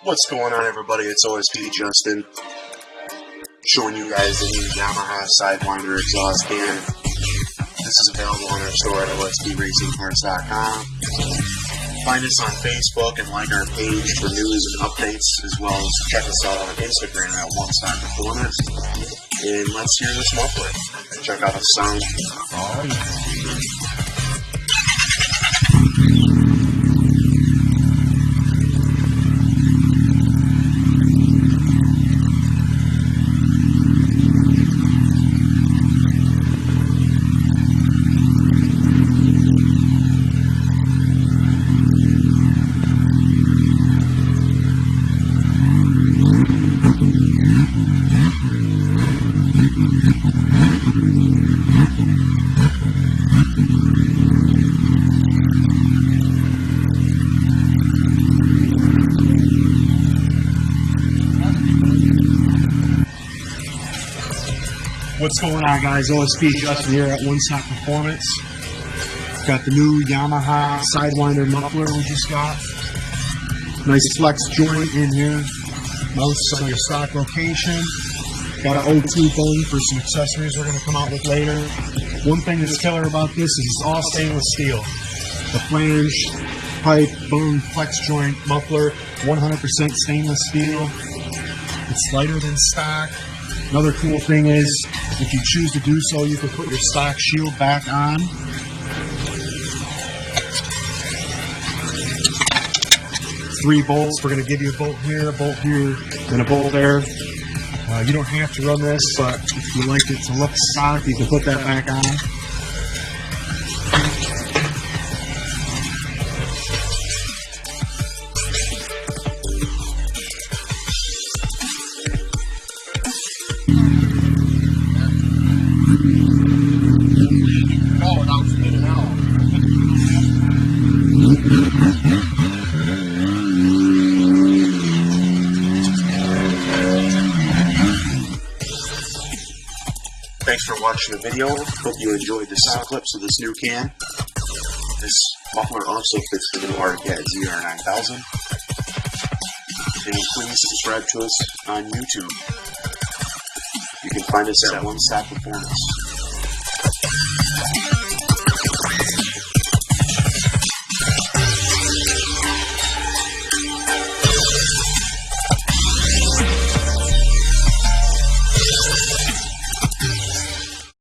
What's going on, everybody? It's OSP Justin, showing you guys the new Yamaha Sidewinder exhaust can. This is available on our store at OSPRacingParts.com. Find us on Facebook and like our page for news and updates, as well as check us out on Instagram at One Stop Performance. And let's hear this muffler. Check out the sound. What's going on, guys? OSP Justin here at One Stop Performance. Got the new Yamaha Sidewinder muffler we just got. Nice flex joint in here. Mounts on your stock location. Got an O2 thing for some accessories we're going to come out with later. One thing that's killer about this is it's all stainless steel. The flange, pipe, boom, flex joint, muffler, 100% stainless steel. It's lighter than stock. Another cool thing is, if you choose to do so, you can put your stock shield back on. Three bolts. We're going to give you a bolt here, and a bolt there. You don't have to run this, but if you like it to look stock, you can put that back on. Thanks for watching the video. Hope you enjoyed the sound clips of this new can. This muffler also fits the new Arcade ZR9000. And please subscribe to us on YouTube. You can find us at One Stop Performance.